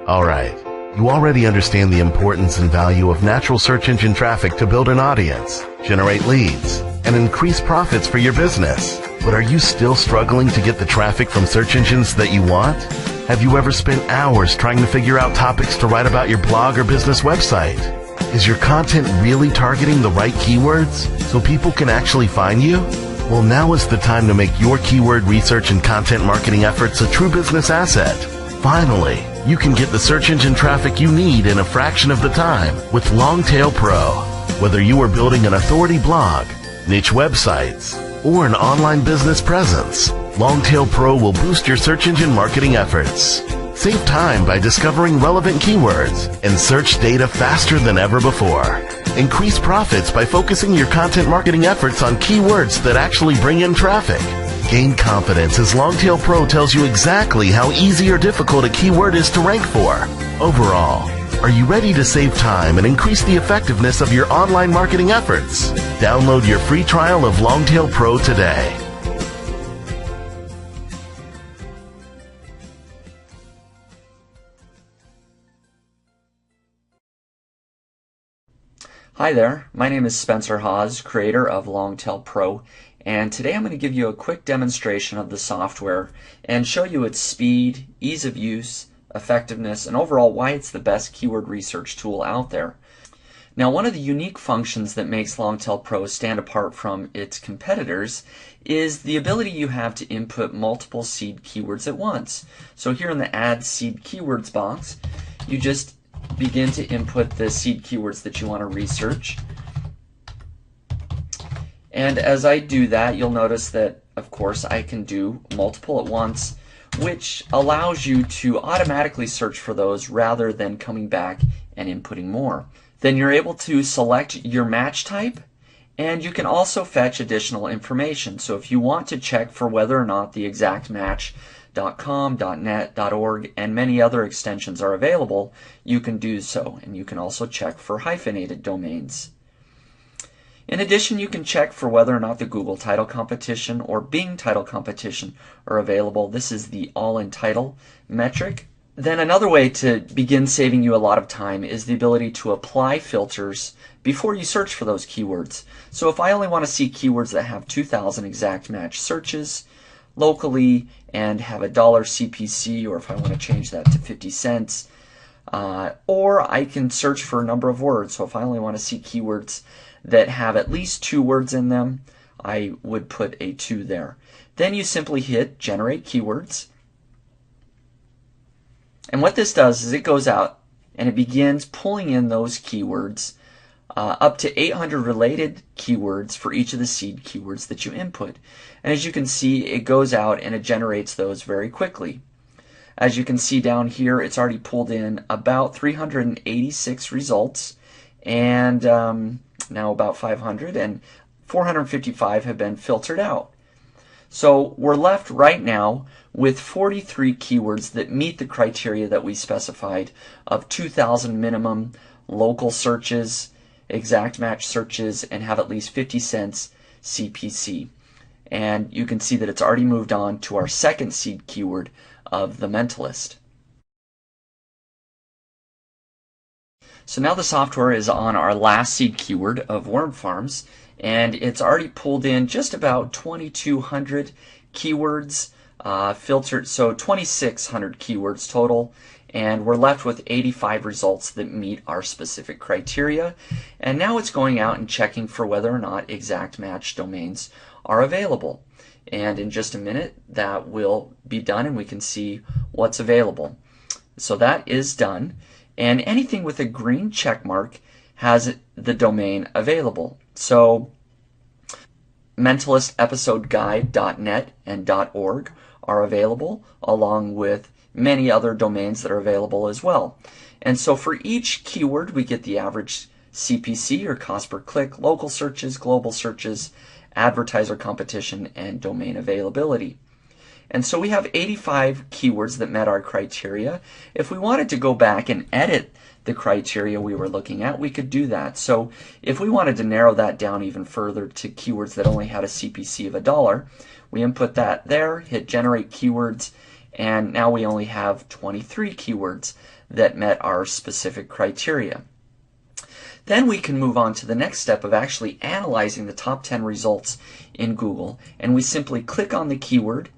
Alright, you already understand the importance and value of natural search engine traffic to build an audience, generate leads, and increase profits for your business. But are you still struggling to get the traffic from search engines that you want? Have you ever spent hours trying to figure out topics to write about your blog or business website? Is your content really targeting the right keywords so people can actually find you? Well, now is the time to make your keyword research and content marketing efforts a true business asset. Finally, you can get the search engine traffic you need in a fraction of the time with Longtail Pro. Whether you are building an authority blog, niche websites, or an online business presence, Longtail Pro will boost your search engine marketing efforts. Save time by discovering relevant keywords and search data faster than ever before. Increase profits by focusing your content marketing efforts on keywords that actually bring in traffic. Gain confidence as Longtail Pro tells you exactly how easy or difficult a keyword is to rank for. Overall, are you ready to save time and increase the effectiveness of your online marketing efforts? Download your free trial of Longtail Pro today. Hi there, my name is Spencer Hawes, creator of Longtail Pro, and today I'm going to give you a quick demonstration of the software and show you its speed, ease of use, effectiveness, and overall why it's the best keyword research tool out there. Now, one of the unique functions that makes Longtail Pro stand apart from its competitors is the ability you have to input multiple seed keywords at once. So here in the Add Seed Keywords box, you just begin to input the seed keywords that you want to research. And as I do that, you'll notice that, of course, I can do multiple at once, which allows you to automatically search for those rather than coming back and inputting more. Then you're able to select your match type, and you can also fetch additional information. So if you want to check for whether or not the exact match .com, .net, .org, and many other extensions are available, you can do so. And you can also check for hyphenated domains. In addition, you can check for whether or not the Google title competition or Bing title competition are available. This is the all-in title metric. Then another way to begin saving you a lot of time is the ability to apply filters before you search for those keywords. So if I only want to see keywords that have 2,000 exact match searches locally and have a $1 CPC, or if I want to change that to 50 cents, or I can search for a number of words. So if I only want to see keywords that have at least 2 words in them, I would put a 2 there. Then you simply hit Generate Keywords. And what this does is it goes out and it begins pulling in those keywords, up to 800 related keywords for each of the seed keywords that you input. And as you can see, it goes out and it generates those very quickly. As you can see down here, it's already pulled in about 386 results, and now about 500, and 455 have been filtered out. So we're left right now with 43 keywords that meet the criteria that we specified of 2,000 minimum local searches, exact match searches, and have at least 50 cents CPC. And you can see that it's already moved on to our second seed keyword of the mentalist. So now the software is on our last seed keyword of worm farms, and it's already pulled in just about 2,200 keywords filtered, so 2,600 keywords total, and we're left with 85 results that meet our specific criteria. And now it's going out and checking for whether or not exact match domains are available. And in just a minute that will be done and we can see what's available. So that is done, and anything with a green check mark has the domain available. So mentalistepisodeguide.net and .org are available, along with many other domains that are available as well. And so for each keyword we get the average CPC, or cost per click, local searches, global searches, advertiser competition, and domain availability. And so we have 85 keywords that met our criteria. If we wanted to go back and edit the criteria we were looking at, we could do that. So if we wanted to narrow that down even further to keywords that only had a CPC of $1, we input that there, hit Generate Keywords, and now we only have 23 keywords that met our specific criteria. Then we can move on to the next step of actually analyzing the top 10 results in Google, and we simply click on the keyword,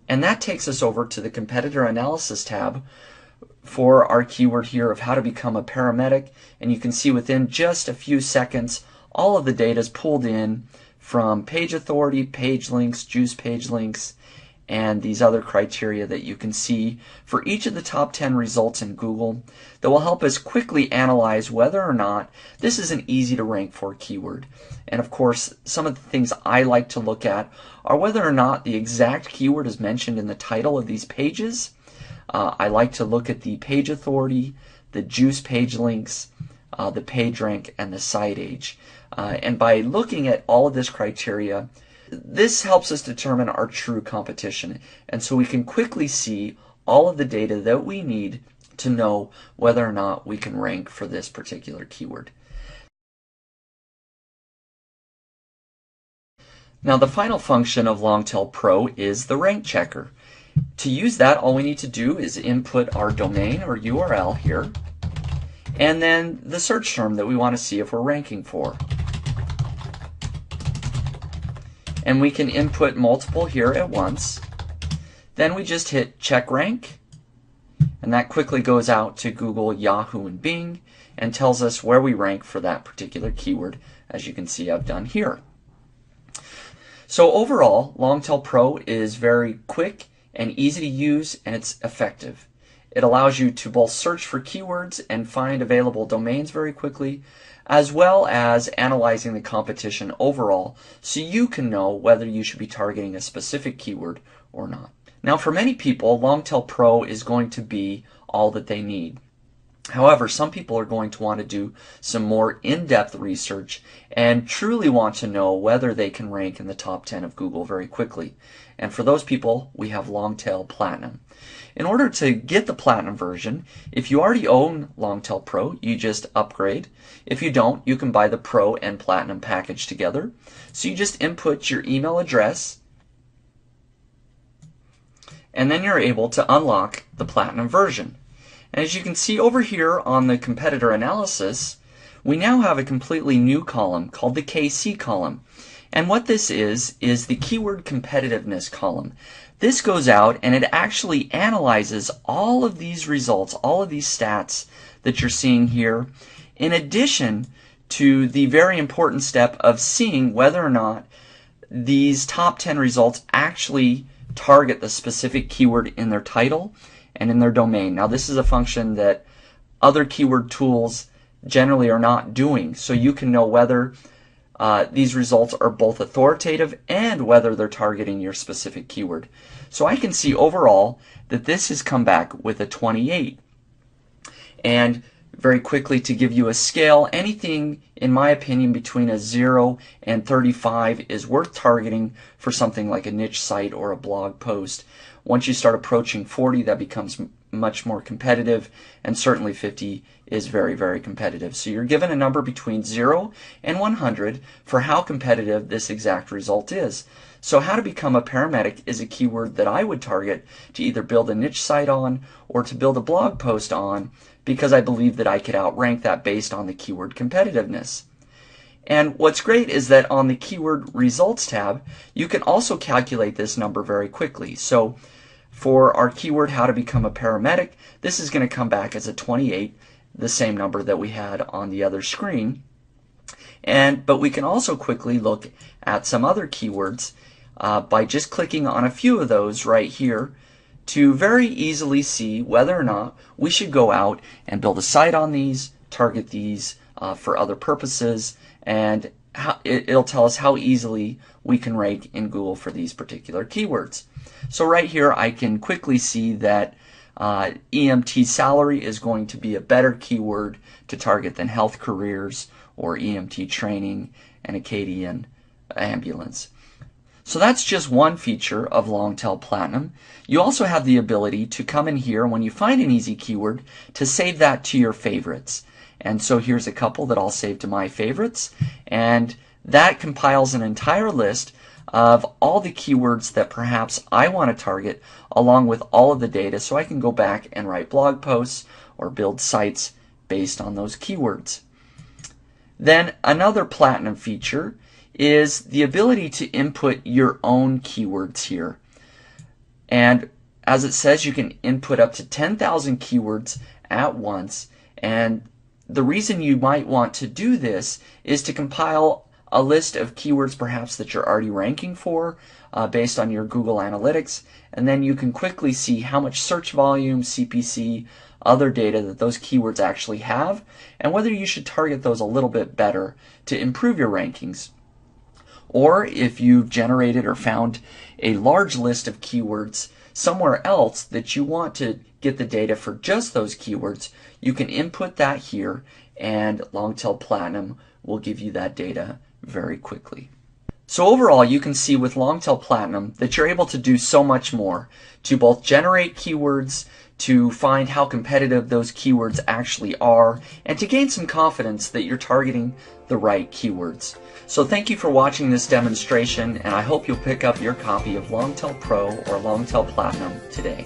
and that takes us over to the competitor analysis tab for our keyword here of how to become a paramedic. And you can see within just a few seconds all of the data is pulled in from page authority, page links, juice page links, and these other criteria that you can see for each of the top 10 results in Google that will help us quickly analyze whether or not this is an easy to rank for keyword. And of course, some of the things I like to look at are whether or not the exact keyword is mentioned in the title of these pages. I like to look at the page authority, the juice page links, the page rank, and the site age. And by looking at all of this criteria, this helps us determine our true competition, and so we can quickly see all of the data that we need to know whether or not we can rank for this particular keyword. Now, the final function of Longtail Pro is the rank checker. To use that, all we need to do is input our domain or URL here, and then the search term that we want to see if we're ranking for. And we can input multiple here at once. Then we just hit check rank, and that quickly goes out to Google, Yahoo, and Bing and tells us where we rank for that particular keyword, as you can see I've done here. So overall, Longtail Pro is very quick and easy to use, and it's effective. It allows you to both search for keywords and find available domains very quickly, as well as analyzing the competition overall so you can know whether you should be targeting a specific keyword or not. Now, for many people, Longtail Pro is going to be all that they need. However, some people are going to want to do some more in-depth research and truly want to know whether they can rank in the top 10 of Google very quickly. And for those people, we have Longtail Platinum. In order to get the Platinum version, if you already own Longtail Pro, you just upgrade. If you don't, you can buy the Pro and Platinum package together. So you just input your email address, and then you're able to unlock the Platinum version. And as you can see over here on the competitor analysis, we now have a completely new column called the KC column. And what this is the Keyword Competitiveness column. This goes out and it actually analyzes all of these results, all of these stats that you're seeing here, in addition to the very important step of seeing whether or not these top 10 results actually target the specific keyword in their title and in their domain. Now, this is a function that other keyword tools generally are not doing, so you can know whether these results are both authoritative and whether they're targeting your specific keyword. So I can see overall that this has come back with a 28. And very quickly, to give you a scale, anything, in my opinion, between a 0 and 35 is worth targeting for something like a niche site or a blog post. Once you start approaching 40, that becomes much more competitive, and certainly 50 is very, very competitive. So you're given a number between 0 and 100 for how competitive this exact result is. So how to become a paramedic is a keyword that I would target to either build a niche site on or to build a blog post on, because I believe that I could outrank that based on the keyword competitiveness. And what's great is that on the keyword results tab, you can also calculate this number very quickly. So for our keyword, how to become a paramedic, this is going to come back as a 28, the same number that we had on the other screen. But we can also quickly look at some other keywords by just clicking on a few of those right here to very easily see whether or not we should go out and build a site on these, target these for other purposes, and it'll tell us how easily we can rank in Google for these particular keywords. So right here I can quickly see that EMT salary is going to be a better keyword to target than health careers or EMT training and Acadian ambulance. So that's just one feature of Longtail Platinum. You also have the ability to come in here when you find an easy keyword to save that to your favorites. And so here's a couple that I'll save to my favorites, and that compiles an entire list of all the keywords that perhaps I want to target, along with all of the data, so I can go back and write blog posts or build sites based on those keywords. Then another Platinum feature is the ability to input your own keywords here. And as it says, you can input up to 10,000 keywords at once. And the reason you might want to do this is to compile a list of keywords perhaps that you're already ranking for based on your Google Analytics, and then you can quickly see how much search volume, CPC, other data that those keywords actually have, and whether you should target those a little bit better to improve your rankings. Or if you've generated or found a large list of keywords somewhere else that you want to get the data for just those keywords, you can input that here, and Longtail Platinum will give you that data very quickly. So overall, you can see with Longtail Platinum that you're able to do so much more to both generate keywords, to find how competitive those keywords actually are, and to gain some confidence that you're targeting the right keywords. So thank you for watching this demonstration, and I hope you'll pick up your copy of Longtail Pro or Longtail Platinum today.